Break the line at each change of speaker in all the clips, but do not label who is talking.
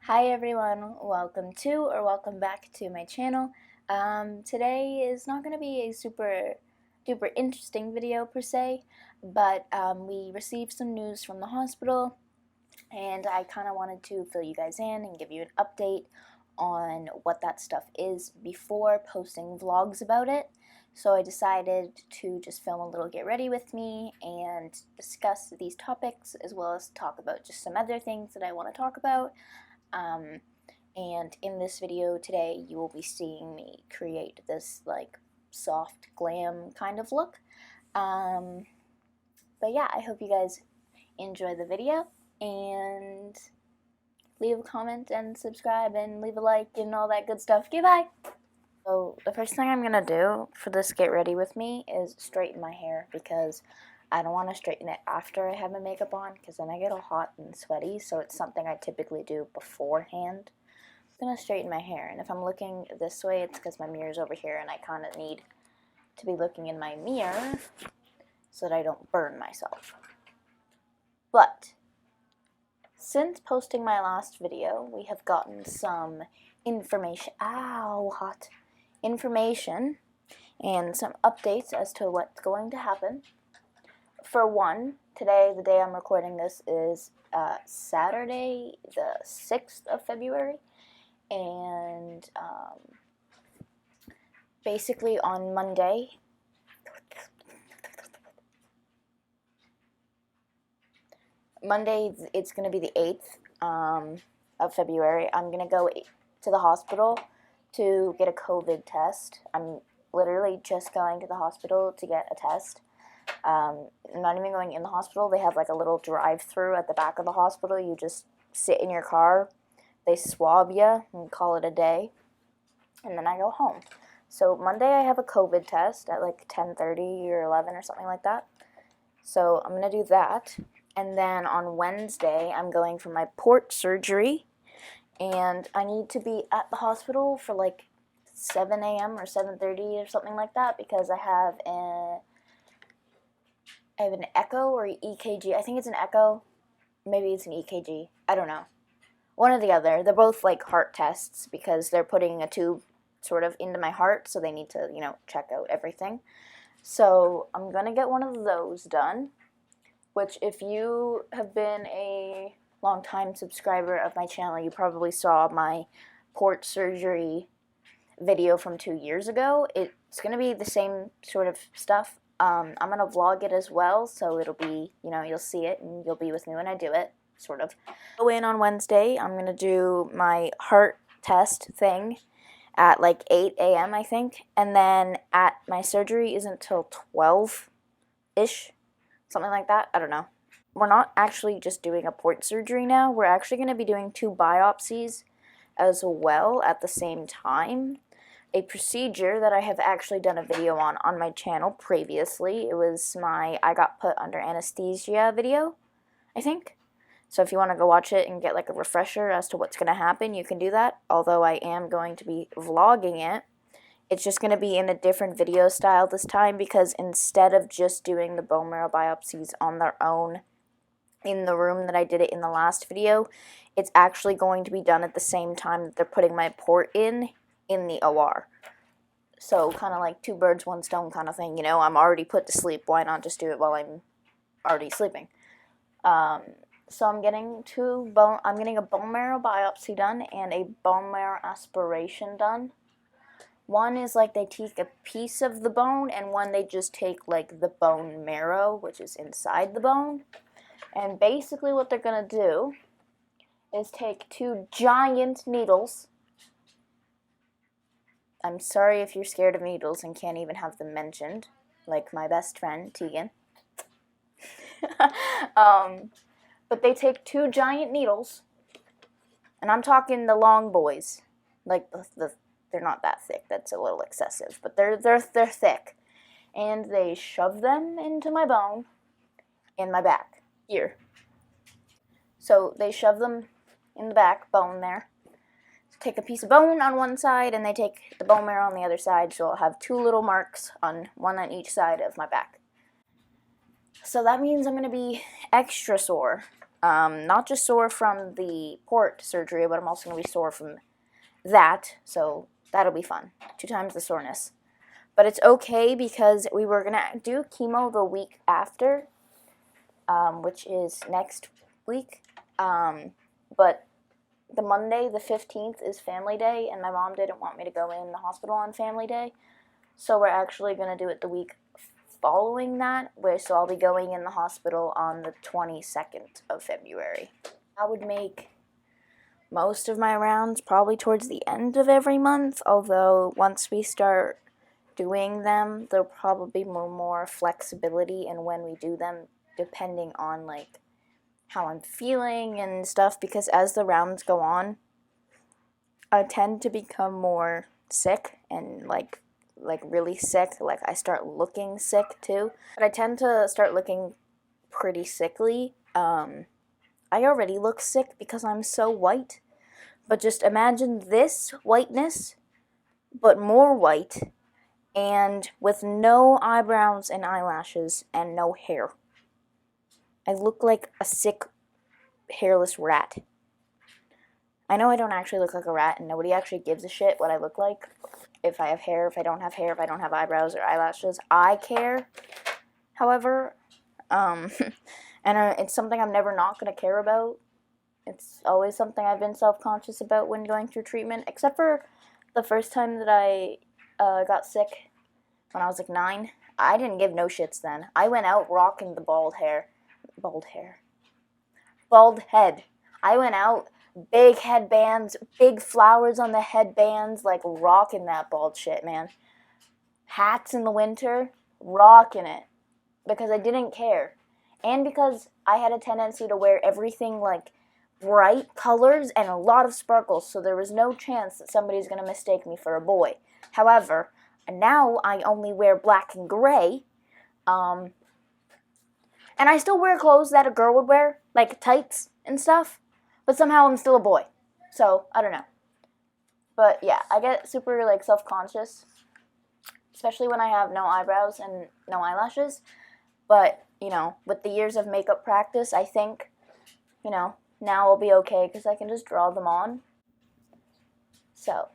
Hi everyone, welcome back to my channel. Today is not going to be a super duper interesting video per se, but we received some news from the hospital and I kind of wanted to fill you guys in and give you an update on what that stuff is before posting vlogs about it. So I decided to just film a little get ready with me and discuss these topics as well as talk about just some other things that I want to talk about. And in this video today, you will be seeing me create this like soft glam kind of look. But yeah, I hope you guys enjoy the video and leave a comment and subscribe and leave a like and all that good stuff. Goodbye! So the first thing I'm gonna do for this get ready with me is straighten my hair because I don't want to straighten it after I have my makeup on because then I get all hot and sweaty, so it's something I typically do beforehand. I'm going to straighten my hair, and if I'm looking this way, it's because my mirror's over here and I kind of need to be looking in my mirror so that I don't burn myself. But since posting my last video, we have gotten some information, information and some updates as to what's going to happen. For one, today, the day I'm recording this, is Saturday, the 6th of February, and basically on Monday, it's going to be the 8th of February. I'm going to go to the hospital to get a COVID test. I'm literally just going to the hospital to get a test. I'm not even going in the hospital. They have like a little drive-through at the back of the hospital. You just sit in your car, they swab you and call it a day, and then I go home. So Monday I have a COVID test at like 10:30 or 11 or something like that. So I'm going to do that. And then on Wednesday I'm going for my port surgery, and I need to be at the hospital for like 7 a.m. or 7:30 or something like that because I have an echo or EKG. I think it's an echo. Maybe it's an EKG. I don't know. One or the other. They're both like heart tests because they're putting a tube sort of into my heart, so they need to, check out everything. So I'm going to get one of those done, which if you have been a long-time subscriber of my channel, you probably saw my port surgery video from 2 years ago. It's going to be the same sort of stuff. I'm going to vlog it as well, so it'll be, you'll see it and you'll be with me when I do it, sort of. Go in on Wednesday, I'm going to do my heart test thing at like 8 a.m. I think, and then my surgery isn't till 12-ish, something like that, I don't know. We're not actually just doing a port surgery now, we're actually going to be doing 2 biopsies as well at the same time. A procedure that I have actually done a video on my channel previously. It was my I got put under anesthesia video, I think. So if you want to go watch it and get like a refresher as to what's going to happen, you can do that. Although I am going to be vlogging it. It's just going to be in a different video style this time because instead of just doing the bone marrow biopsies on their own in the room that I did it in the last video, it's actually going to be done at the same time that they're putting my port in the OR. So kind of like 2 birds, 1 stone kind of thing, I'm already put to sleep, why not just do it while I'm already sleeping? So I'm getting a bone marrow biopsy done and a bone marrow aspiration done. One is like they take a piece of the bone, and one they just take like the bone marrow, which is inside the bone. And basically what they're going to do is take 2 giant needles. I'm sorry if you're scared of needles and can't even have them mentioned, like my best friend, Tegan. But they take 2 giant needles, and I'm talking the long boys. Like, they're not that thick, that's a little excessive, but they're thick. And they shove them into my bone in my back, here. So they shove them in the back bone there. Take a piece of bone on one side and they take the bone marrow on the other side, so I'll have 2 little marks one on each side of my back. So that means I'm going to be extra sore Not just sore from the port surgery, but I'm also going to be sore from that, so that'll be fun. 2 times the soreness. But it's okay because we were going to do chemo the week after, which is next week. But the Monday, the 15th, is Family Day, and my mom didn't want me to go in the hospital on Family Day. So we're actually going to do it the week following that, so I'll be going in the hospital on the 22nd of February. I would make most of my rounds probably towards the end of every month, although once we start doing them, there'll probably be more flexibility in when we do them, depending on like how I'm feeling and stuff, because as the rounds go on, I tend to become more sick and like really sick. Like I start looking sick too. But I tend to start looking pretty sickly. I already look sick because I'm so white. But just imagine this whiteness, but more white, and with no eyebrows and eyelashes and no hair. I look like a sick, hairless rat. I know I don't actually look like a rat, and nobody actually gives a shit what I look like. If I have hair, if I don't have hair, if I don't have eyebrows or eyelashes. I care, however, and it's something I'm never not going to care about. It's always something I've been self-conscious about when going through treatment, except for the first time that I got sick when I was like 9. I didn't give no shits then. I went out rocking the bald head. I went out, big headbands, big flowers on the headbands, like rocking that bald shit, man. Hats in the winter, rocking it, because I didn't care. And because I had a tendency to wear everything like bright colors and a lot of sparkles, so there was no chance that somebody's going to mistake me for a boy. However, now I only wear black and gray, and I still wear clothes that a girl would wear, like tights and stuff, but somehow I'm still a boy. So, I don't know. But yeah, I get super like self-conscious, especially when I have no eyebrows and no eyelashes. But, you know, with the years of makeup practice, I think, you know, now I'll be okay because I can just draw them on. So,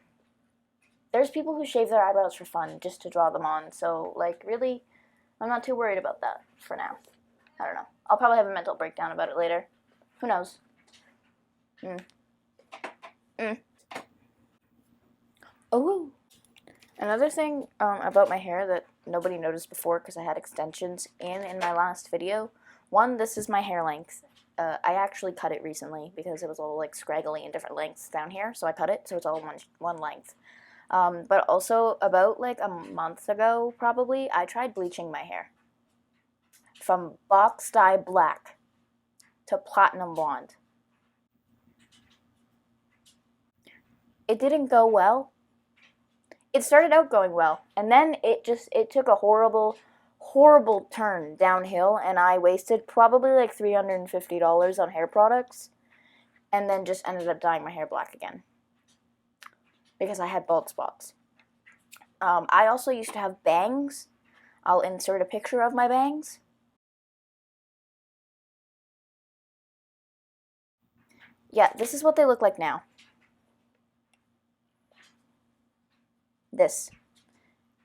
there's people who shave their eyebrows for fun just to draw them on. So, like, really, I'm not too worried about that for now. I don't know. I'll probably have a mental breakdown about it later. Who knows? Oh, another thing about my hair that nobody noticed before because I had extensions in my last video. One, this is my hair length. I actually cut it recently because it was all like scraggly in different lengths down here, so I cut it so it's all one length. But also about like a month ago, probably, I tried bleaching my hair from box dye black to platinum blonde. It didn't go well. It started out going well, and then it took a horrible turn downhill, and I wasted probably like $350 on hair products, and then just ended up dyeing my hair black again because I had bald spots. I also used to have bangs. I'll insert a picture of my bangs. Yeah, this is what they look like now. This.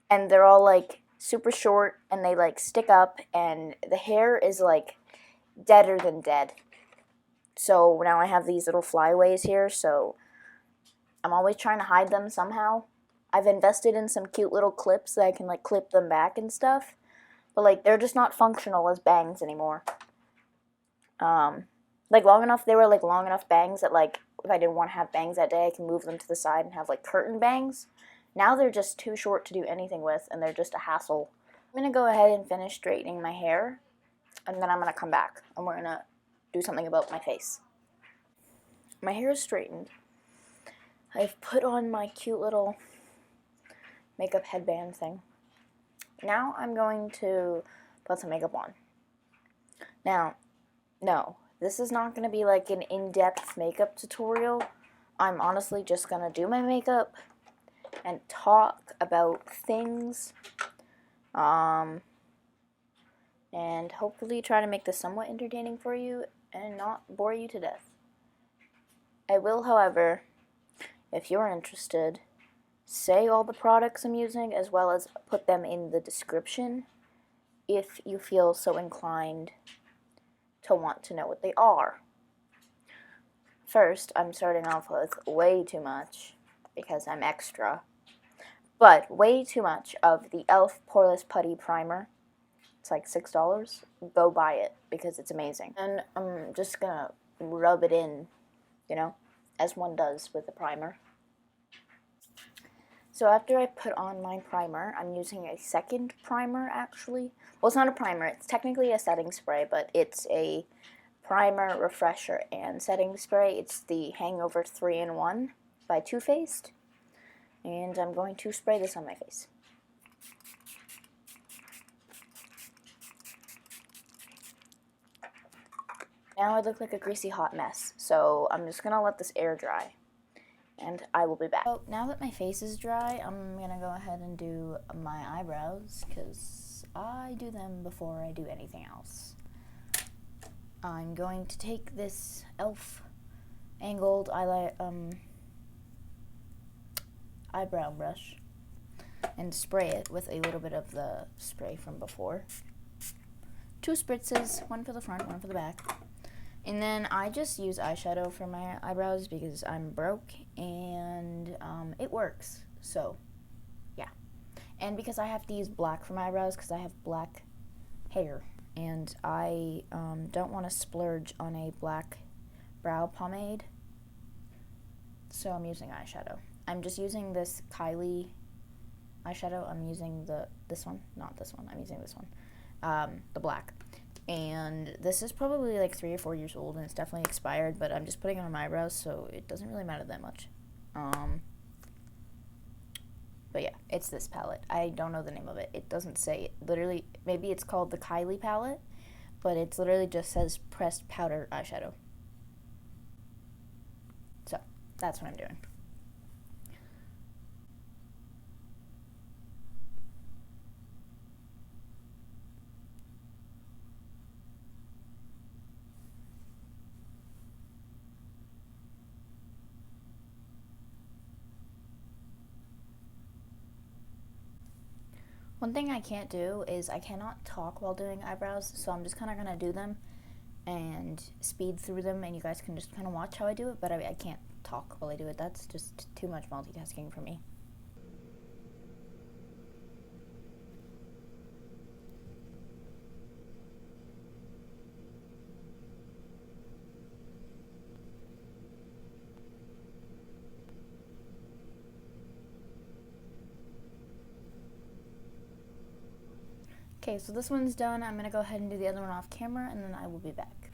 And they're all like super short, and they like stick up, and the hair is like deader than dead. So now I have these little flyaways here, so I'm always trying to hide them somehow. I've invested in some cute little clips that I can like clip them back and stuff, but like they're just not functional as bangs anymore. Like they were like long enough bangs that like if I didn't want to have bangs that day, I can move them to the side and have like curtain bangs. Now they're just too short to do anything with, and they're just a hassle. I'm going to go ahead and finish straightening my hair, and then I'm going to come back, and we're going to do something about my face. My hair is straightened. I've put on my cute little makeup headband thing. Now I'm going to put some makeup on. Now, no, this is not going to be like an in-depth makeup tutorial. I'm honestly just going to do my makeup and talk about things, and hopefully try to make this somewhat entertaining for you. and not bore you to death. I will, however, if you're interested, say all the products I'm using as well as put them in the description if you feel so inclined to want to know what they are. First, I'm starting off with way too much because I'm extra, but way too much of the e.l.f. Poreless Putty Primer. It's like $6. Go buy it because it's amazing. And I'm just gonna rub it in, you know, as one does with a primer. So after I put on my primer, I'm using a second primer actually. Well, it's not a primer, it's technically a setting spray, but it's a primer, refresher, and setting spray. It's the Hangover 3-in-1 by Too Faced. And I'm going to spray this on my face. Now I look like a greasy hot mess, so I'm just going to let this air dry. And I will be back. So now that my face is dry, I'm going to go ahead and do my eyebrows, because I do them before I do anything else. I'm going to take this e.l.f. angled eyebrow brush and spray it with a little bit of the spray from before. 2 spritzes, one for the front, one for the back. And then I just use eyeshadow for my eyebrows because I'm broke and it works. So, yeah. And because I have to use black for my eyebrows because I have black hair. And I don't want to splurge on a black brow pomade. So I'm using eyeshadow. I'm just using this Kylie eyeshadow. I'm using this one. Not this one. I'm using this one. The black. And this is probably like 3 or 4 years old, and it's definitely expired, but I'm just putting it on my eyebrows, so it doesn't really matter that much. But yeah, it's this palette. I don't know the name of it. It doesn't say it. Literally, maybe it's called the Kylie palette, but it's literally just says pressed powder eyeshadow. So, that's what I'm doing. One thing I can't do is I cannot talk while doing eyebrows, so I'm just kind of going to do them and speed through them, and you guys can just kind of watch how I do it, but I can't talk while I do it. That's just too much multitasking for me. Okay, so this one's done. I'm going to go ahead and do the other one off camera, and then I will be back.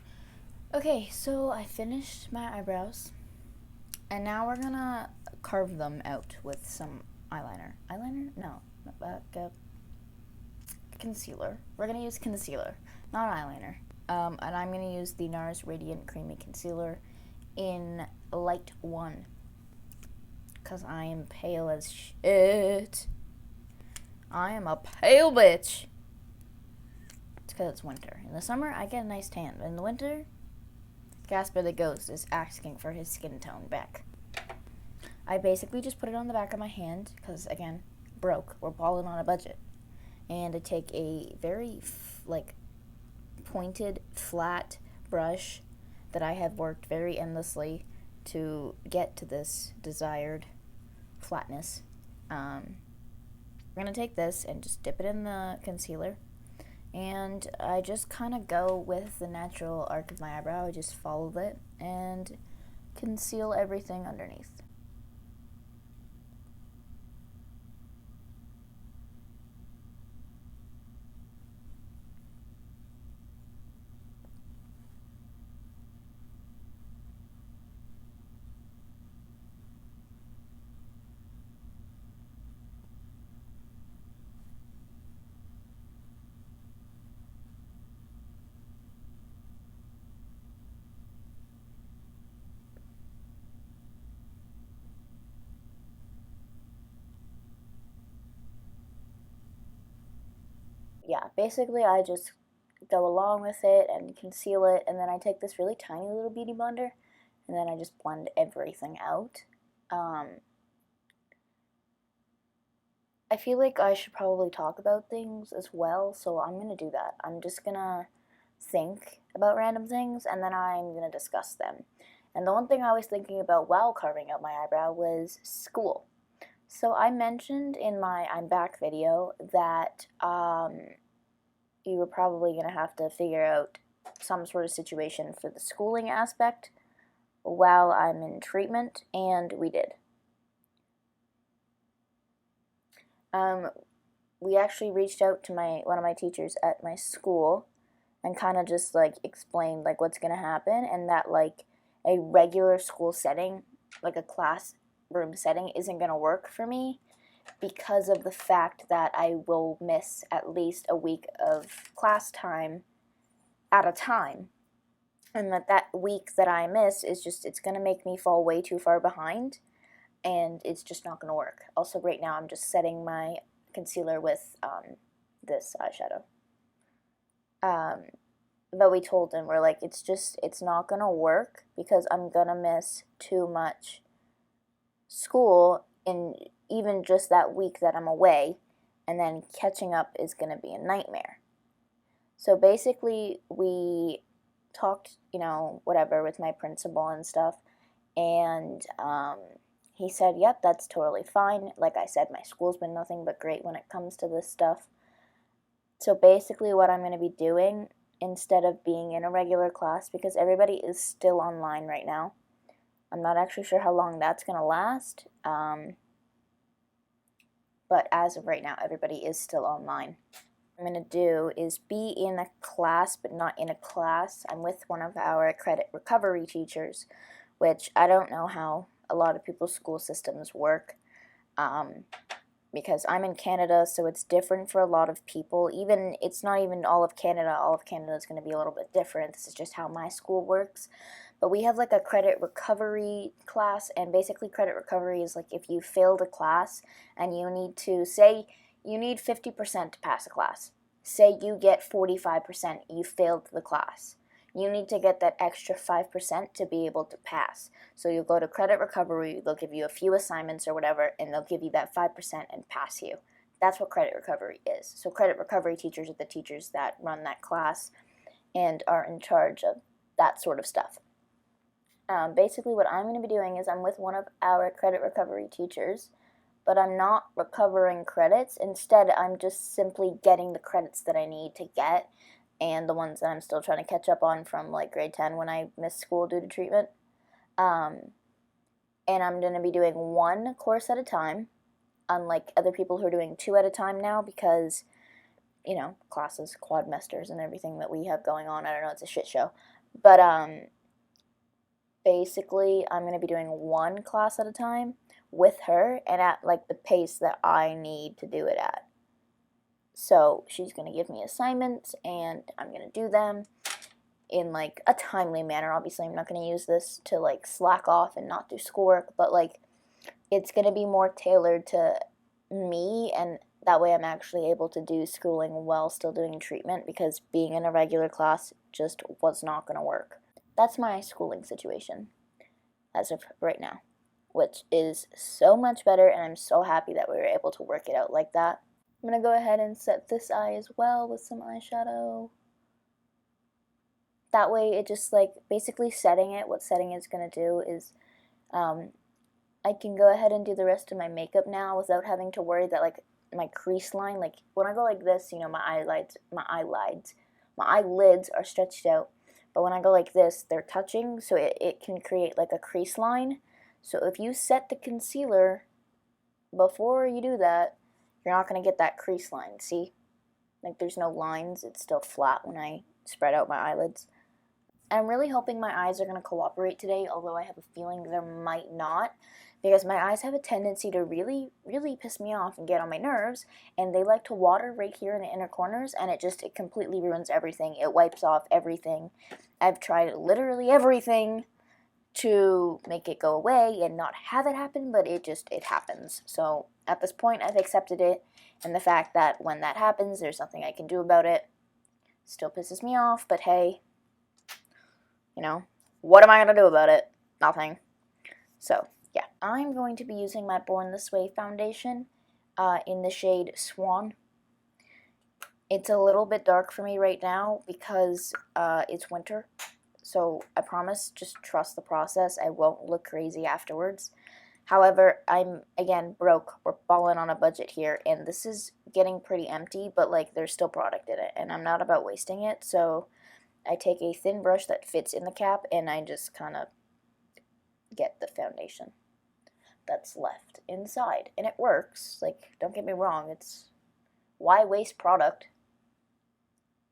Okay, so I finished my eyebrows, and now we're going to carve them out with some eyeliner. Eyeliner? No. Concealer. We're going to use concealer, not eyeliner. And I'm going to use the Nars Radiant Creamy Concealer in Light 1, because I am pale as shit. I am a pale bitch. Because it's winter. In the summer, I get a nice tan, but in the winter, Gasper the Ghost is asking for his skin tone back. I basically just put it on the back of my hand, because, again, broke. We're balling on a budget. And I take a very, pointed, flat brush that I have worked very endlessly to get to this desired flatness. We're going to take this and just dip it in the concealer. And I just kind of go with the natural arc of my eyebrow. I just follow it and conceal everything underneath. Yeah, basically I just go along with it and conceal it, and then I take this really tiny little beauty blender, and then I just blend everything out. I feel like I should probably talk about things as well, so I'm going to do that. I'm just going to think about random things, and then I'm going to discuss them. And the one thing I was thinking about while carving out my eyebrow was school. So I mentioned in my I'm Back video that you were probably going to have to figure out some sort of situation for the schooling aspect while I'm in treatment, and we did. We actually reached out to one of my teachers at my school and kind of just like explained like what's gonna happen, and that like a regular school setting, like a classroom setting, isn't gonna work for me because of the fact that I will miss at least a week of class time at a time, and that week that I miss is just, it's gonna make me fall way too far behind, and it's just not gonna work. Also, right now I'm just setting my concealer with this eyeshadow. But we told him, we're like, it's not gonna work because I'm gonna miss too much school in even just that week that I'm away, and then catching up is gonna be a nightmare. So basically we talked, whatever, with my principal and stuff, and he said, yep, that's totally fine. Like I said, my school's been nothing but great when it comes to this stuff. So basically what I'm going to be doing, instead of being in a regular class, because everybody is still online right now, I'm not actually sure how long that's going to last, but as of right now, everybody is still online. What I'm going to do is be in a class, but not in a class. I'm with one of our credit recovery teachers, which I don't know how a lot of people's school systems work, because I'm in Canada, so it's different for a lot of people. It's not even all of Canada. All of Canada is going to be a little bit different. This is just how my school works. But we have like a credit recovery class, and basically credit recovery is like if you failed a class and you need to, say you need 50% to pass a class. Say you get 45%, you failed the class. You need to get that extra 5% to be able to pass. So you'll go to credit recovery, they'll give you a few assignments or whatever, and they'll give you that 5% and pass you. That's what credit recovery is. So credit recovery teachers are the teachers that run that class and are in charge of that sort of stuff. Basically what I'm going to be doing is I'm with one of our credit recovery teachers, but I'm not recovering credits. Instead, I'm just simply getting the credits that I need to get, and the ones that I'm still trying to catch up on from like grade 10 when I missed school due to treatment. And I'm going to be doing one course at a time, unlike other people who are doing 2 at a time now because, classes, quadmesters, and everything that we have going on. I don't know, it's a shit show. But basically, I'm going to be doing one class at a time with her and at like the pace that I need to do it at. So she's going to give me assignments, and I'm going to do them in like a timely manner. Obviously, I'm not going to use this to like slack off and not do schoolwork, but like it's going to be more tailored to me, and that way I'm actually able to do schooling while still doing treatment, because being in a regular class just was not going to work. That's my schooling situation as of right now, which is so much better, and I'm so happy that we were able to work it out like that. I'm going to go ahead and set this eye as well with some eyeshadow. That way it just like basically setting it, what setting it's going to do is I can go ahead and do the rest of my makeup now without having to worry that like my crease line, like when I go like this, my eyelids are stretched out, but when I go like this, they're touching, so it can create like a crease line. So if you set the concealer before you do that, you're not going to get that crease line, see? Like there's no lines, it's still flat when I spread out my eyelids. I'm really hoping my eyes are going to cooperate today, although I have a feeling there might not, because my eyes have a tendency to really, really piss me off and get on my nerves, and they like to water right here in the inner corners, and it completely ruins everything. It wipes off everything. I've tried literally everything to make it go away and not have it happen, but it happens. So at this point, I've accepted it, and the fact that when that happens, there's nothing I can do about it. Still pisses me off, but hey, you know, what am I going to do about it? Nothing. So, yeah. I'm going to be using my Born This Way foundation in the shade Swan. It's a little bit dark for me right now because it's winter. So I promise, just trust the process. I won't look crazy afterwards. However, I'm, again, broke. We're balling on a budget here, and this is getting pretty empty, but, like, there's still product in it, and I'm not about wasting it, so I take a thin brush that fits in the cap, and I just kind of get the foundation that's left inside, and it works. Like, don't get me wrong, it's, why waste product?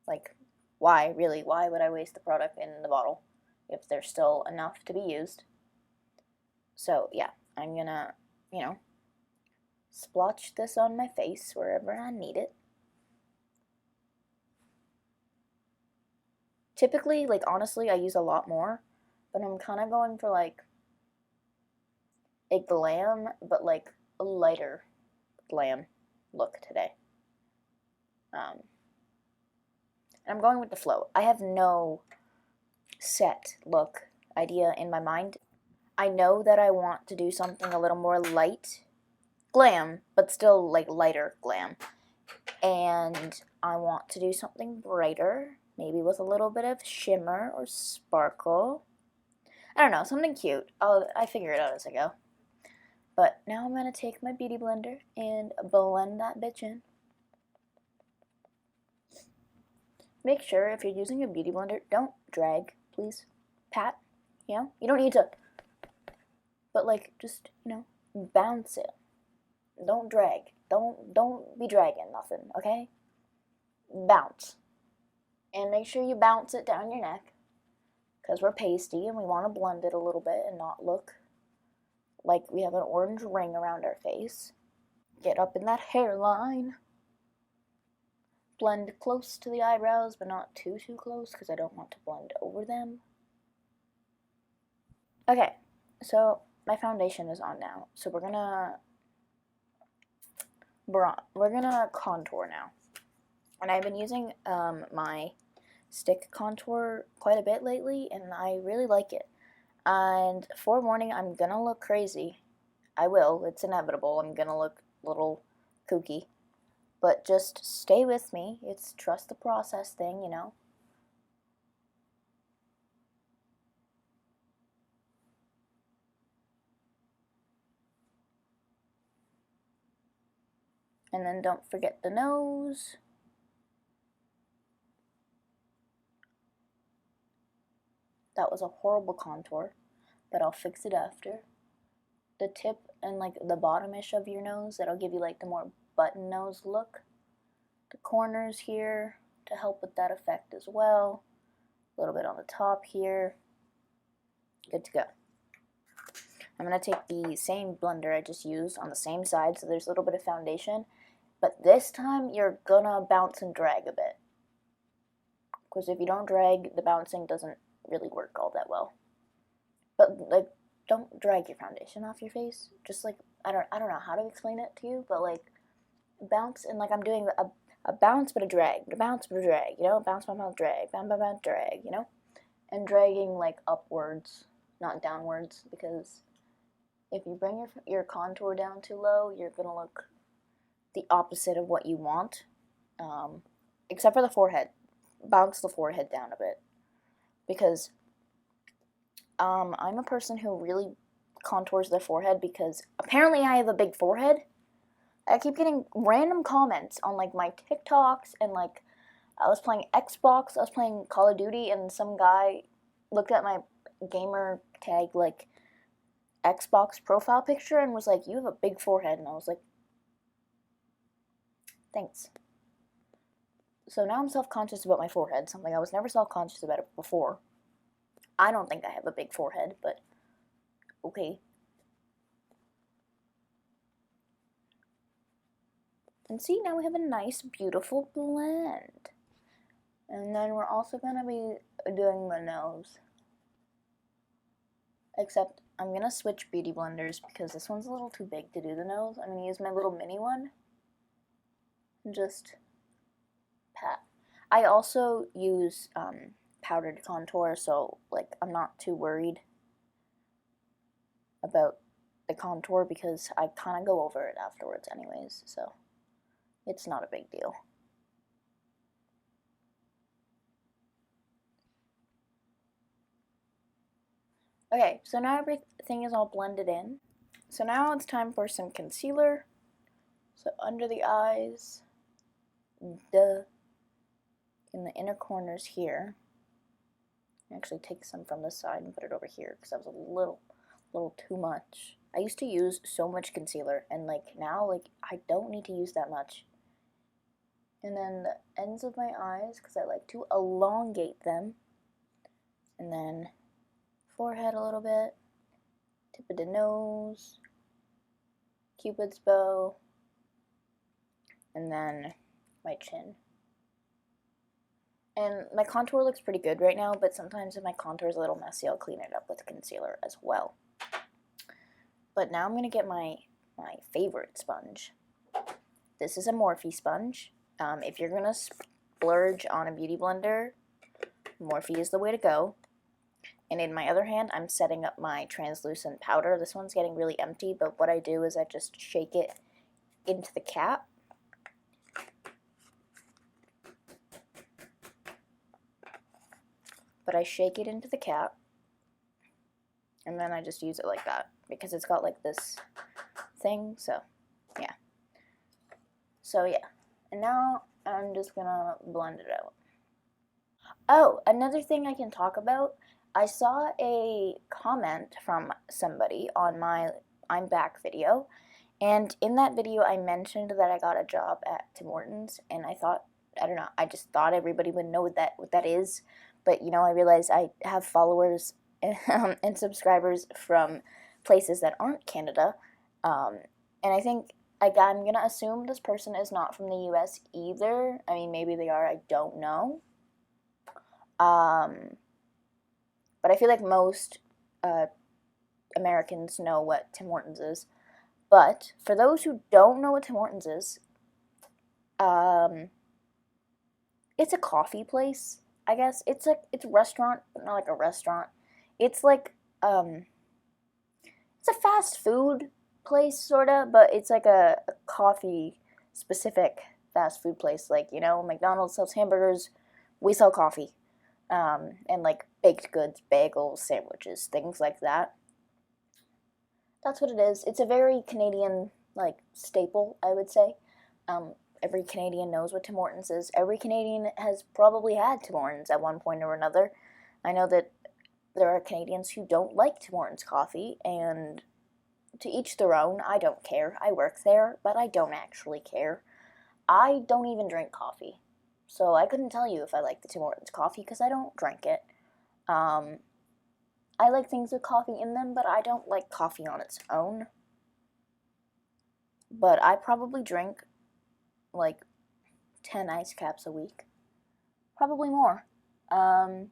Like, why, really, why would I waste the product in the bottle if there's still enough to be used? So, yeah, I'm gonna, you know, splotch this on my face wherever I need it. Typically, like, honestly, I use a lot more, but I'm kind of going for, like, a glam, but, like, a lighter glam look today. And I'm going with the flow. I have no set look idea in my mind. I know that I want to do something a little more light glam, but still, like, lighter glam. And I want to do something brighter, maybe with a little bit of shimmer or sparkle. I don't know, something cute. I figure it out as I go. But now I'm going to take my beauty blender and blend that bitch in. Make sure if you're using a beauty blender, don't drag, please. Pat, you know? You don't need to, but, like, just, you know, bounce it. Don't drag. Don't be dragging nothing, okay? Bounce. And make sure you bounce it down your neck, because we're pasty and we want to blend it a little bit and not look like we have an orange ring around our face. Get up in that hairline. Blend close to the eyebrows, but not too close, because I don't want to blend over them. Okay, so my foundation is on now, so we're gonna contour now. And I've been using my stick contour quite a bit lately, and I really like it. And forewarning, I'm gonna look crazy. I will, it's inevitable. I'm gonna look a little kooky. But just stay with me. It's trust the process thing, you know. And then don't forget the nose. That was a horrible contour, but I'll fix it after. The tip and, like, the bottom-ish of your nose, that'll give you, like, the more button nose look. The corners here to help with that effect as well. A little bit on the top here. Good to go. I'm going to take the same blender I just used on the same side, so there's a little bit of foundation. But this time, you're going to bounce and drag a bit. Because if you don't drag, the bouncing doesn't really work all that well. But, like, don't drag your foundation off your face. Just, like, I don't know how to explain it to you, but, like, bounce, and, like, I'm doing a bounce but a drag, a bounce but a drag, you know, bounce, bounce, bounce, drag, bounce, bounce, bounce, drag, you know, and dragging, like, upwards, not downwards, because if you bring your contour down too low, you're gonna look the opposite of what you want, except for the forehead. Bounce the forehead down a bit, because I'm a person who really contours their forehead, because apparently I have a big forehead. I keep getting random comments on, like, my TikToks, and, like, I was playing Xbox, I was playing Call of Duty, and some guy looked at my gamer tag, like, Xbox profile picture and was like, you have a big forehead, and I was like, thanks. So now I'm self-conscious about my forehead, something I was never self-conscious about it before. I don't think I have a big forehead, but okay. And see, now we have a nice, beautiful blend. And then we're also going to be doing the nose. Except I'm going to switch beauty blenders because this one's a little too big to do the nose. I'm going to use my little mini one. And just pat. I also use powdered contour, so like I'm not too worried about the contour because I kind of go over it afterwards anyways, so it's not a big deal. Okay, so now everything is all blended in. So now it's time for some concealer. So under the eyes, in the inner corners here. Actually take some from this side and put it over here because that was a little too much. I used to use so much concealer, and like now, like I don't need to use that much. And then the ends of my eyes, because I like to elongate them. And then forehead a little bit, tip of the nose, Cupid's bow, and then my chin. And my contour looks pretty good right now, but sometimes if my contour is a little messy, I'll clean it up with concealer as well. But now I'm going to get my favorite sponge. This is a Morphe sponge. If you're going to splurge on a beauty blender, Morphe is the way to go. And in my other hand, I'm setting up my translucent powder. This one's getting really empty, but what I do is I just shake it into the cap. But I shake it into the cap, and then I just use it like that, because it's got like this thing, so yeah. So yeah, and now I'm just gonna blend it out. Oh, another thing I can talk about, I saw a comment from somebody on my I'm Back video, and in that video I mentioned that I got a job at Tim Hortons, and I thought, I don't know, I just thought everybody would know what that is. But, you know, I realize I have followers and subscribers from places that aren't Canada. And I think, I'm going to assume this person is not from the US either. I mean, maybe they are, I don't know. But I feel like most Americans know what Tim Hortons is. But for those who don't know what Tim Hortons is, it's a coffee place. I guess it's a restaurant, but not like a restaurant. It's like it's a fast food place sorta, but it's like a coffee specific fast food place. Like, you know, McDonald's sells hamburgers, we sell coffee, and like baked goods, bagels, sandwiches, things like that. That's what it is. It's a very Canadian like staple, I would say. Every Canadian knows what Tim Hortons is. Every Canadian has probably had Tim Hortons at one point or another. I know that there are Canadians who don't like Tim Hortons coffee, and to each their own. I don't care. I work there, but I don't actually care. I don't even drink coffee, so I couldn't tell you if I like the Tim Hortons coffee because I don't drink it. I like things with coffee in them, but I don't like coffee on its own. But I probably drink like 10 ice caps a week. Probably more. Yeah.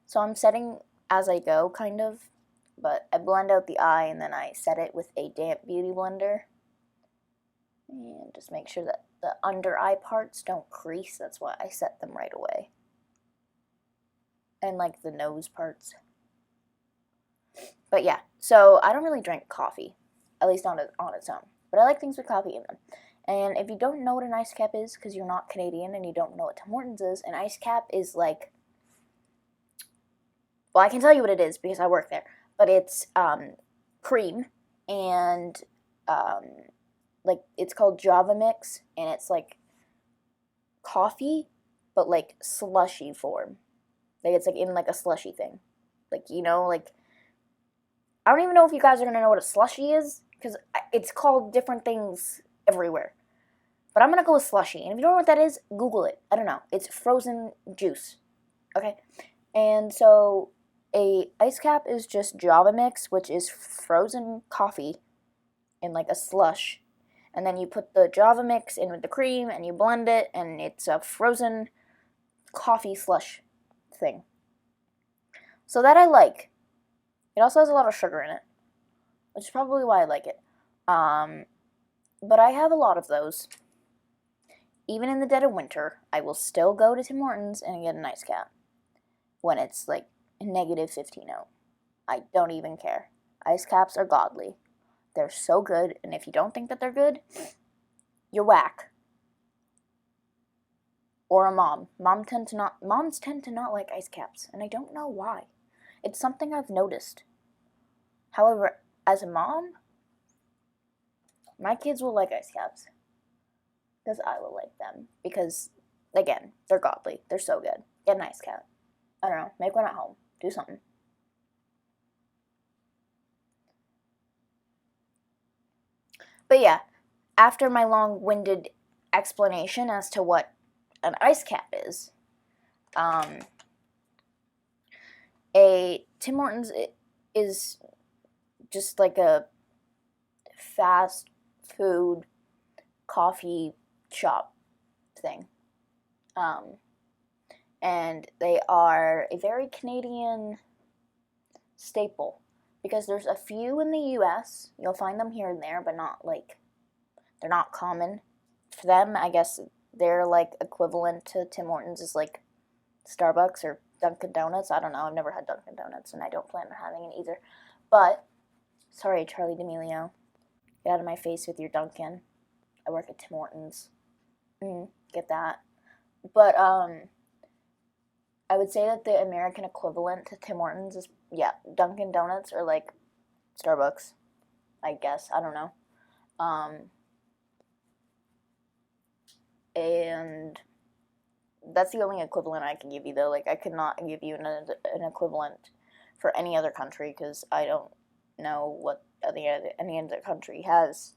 So I'm setting as I go, kind of. But I blend out the eye and then I set it with a damp beauty blender. And just make sure that the under eye parts don't crease. That's why I set them right away. And like the nose parts. But yeah, so I don't really drink coffee, at least on its own. But I like things with coffee in them. And if you don't know what an ice cap is, because you're not Canadian and you don't know what Tim Hortons is, an ice cap is like, well, I can tell you what it is because I work there. But it's cream and like it's called Java Mix, and it's like coffee, but like slushy form. Like it's like in like a slushy thing. Like, you know, like I don't even know if you guys are gonna know what a slushy is because it's called different things everywhere. But I'm gonna go with slushy, and if you don't know what that is, Google it. I don't know. It's frozen juice. Okay, and so a ice cap is just Java Mix, which is frozen coffee in like a slush. And then you put the Java Mix in with the cream and you blend it, and it's a frozen coffee slush thing. So that I like. It also has a lot of sugar in it, which is probably why I like it. But I have a lot of those. even in the dead of winter, I will still go to Tim Hortons and get an ice cap when it's like negative 15 out. I don't even care. Ice caps are godly. They're so good, and if you don't think that they're good, you're whack. Or a mom. Moms tend to not like ice caps, and I don't know why. It's something I've noticed. However, as a mom, my kids will like ice caps. Because I will like them. Because, again, they're godly. They're so good. Get an ice cap. I don't know. Make one at home. Do something. But yeah, after my long-winded explanation as to what an ice cap is, a Tim Hortons is just like a fast food coffee shop thing. And they are a very Canadian staple. Because there's a few in the US, you'll find them here and there, but not like, they're not common. For them, I guess they're like equivalent to Tim Hortons is like Starbucks or Dunkin' Donuts. I don't know, I've never had Dunkin' Donuts and I don't plan on having it either. But, sorry Charlie D'Amelio, get out of my face with your Dunkin'. I work at Tim Hortons. Get that. But, I would say that the American equivalent to Tim Hortons is, yeah, Dunkin' Donuts or, like, Starbucks, I guess. I don't know. And that's the only equivalent I can give you, though. Like, I could not give you an equivalent for any other country because I don't know what any other country has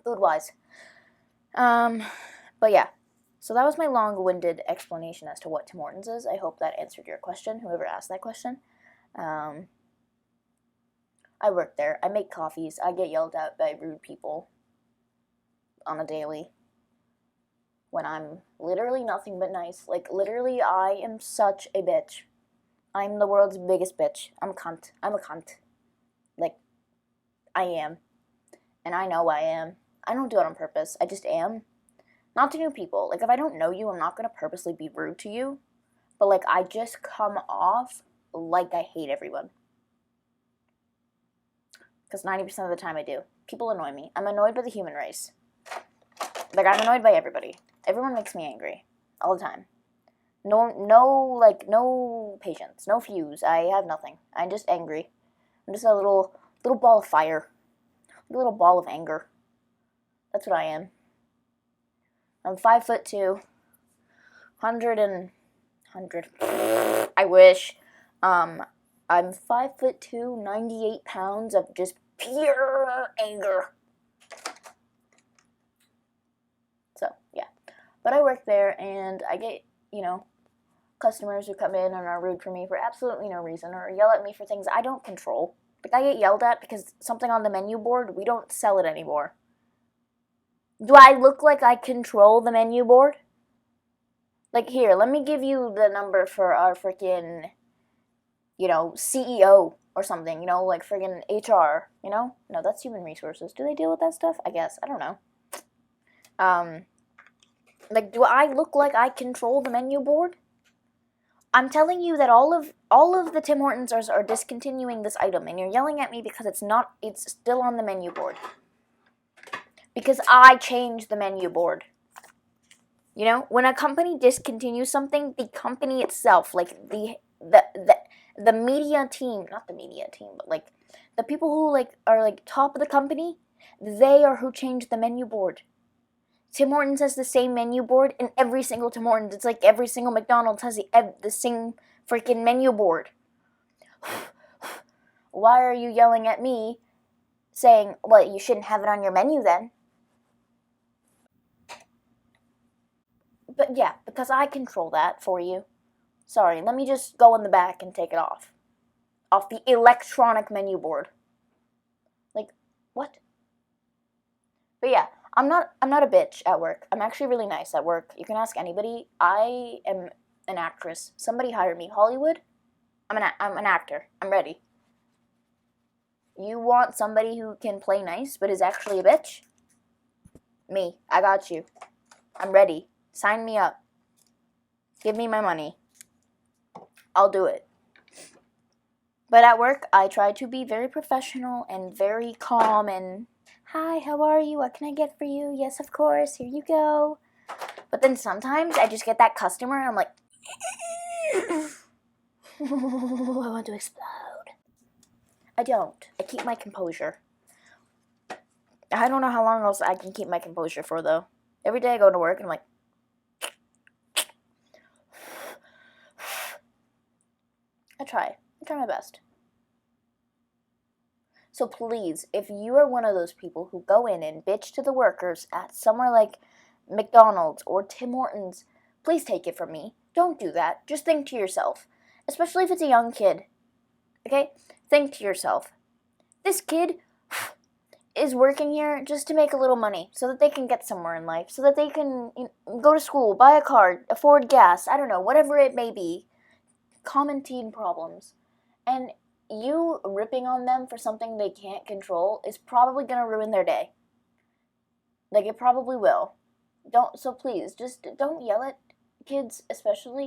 food-wise. But, yeah. So that was my long-winded explanation as to what Tim Hortons is. I hope that answered your question, whoever asked that question. I work there. I make coffees. I get yelled at by rude people on a daily when I'm literally nothing but nice. Like, literally, I am such a bitch. I'm the world's biggest bitch. I'm a cunt. I'm a cunt. Like, I am. And I know I am. I don't do it on purpose. I just am. Not to new people. Like, if I don't know you, I'm not going to purposely be rude to you. But, like, I just come off like I hate everyone. Because 90% of the time I do. People annoy me. I'm annoyed by the human race. Like, I'm annoyed by everybody. Everyone makes me angry. All the time. No patience. No fuse. I have nothing. I'm just angry. I'm just a little ball of fire. A little ball of anger. That's what I am. I'm 5'2", 100. I wish. I'm 5'2", 98 pounds of just pure anger. So, yeah. But I work there, and I get, customers who come in and are rude for me for absolutely no reason, or yell at me for things I don't control. Like, I get yelled at because something on the menu board, we don't sell it anymore. Do I look like I control the menu board? Like, here, let me give you the number for our freaking, CEO or something, like freaking HR, No, that's human resources. Do they deal with that stuff? I guess. I don't know. Like, do I look like I control the menu board? I'm telling you that all of the Tim Hortons are discontinuing this item, and you're yelling at me because it's still on the menu board. Because I changed the menu board. When a company discontinues something, the company itself, like the media team, not the media team, but like the people who are top of the company, they are who changed the menu board. Tim Hortons has the same menu board in every single Tim Hortons. It's like every single McDonald's has the same freaking menu board. Why are you yelling at me saying, well, you shouldn't have it on your menu then? But yeah, because I control that for you. Sorry, let me just go in the back and take it off. Off the electronic menu board. Like, what? But yeah, I'm not a bitch at work. I'm actually really nice at work. You can ask anybody. I am an actress. Somebody hire me. Hollywood? I'm an actor. I'm ready. You want somebody who can play nice but is actually a bitch? Me. I got you. I'm ready. Sign me up. Give me my money. I'll do it. But at work, I try to be very professional and very calm and, hi, how are you? What can I get for you? Yes, of course. Here you go. But then sometimes I just get that customer and I'm like, I want to explode. I don't. I keep my composure. I don't know how long else I can keep my composure for, though. Every day I go to work and I'm like, I try my best. So please, if you are one of those people who go in and bitch to the workers at somewhere like McDonald's or Tim Hortons, please take it from me. Don't do that. Just think to yourself. Especially if it's a young kid. Okay? Think to yourself. This kid is working here just to make a little money so that they can get somewhere in life, so that they can go to school, buy a car, afford gas, I don't know, whatever it may be. Common teen problems. And you ripping on them for something they can't control is probably going to ruin their day. Like, it probably will. So please, just don't yell at kids, especially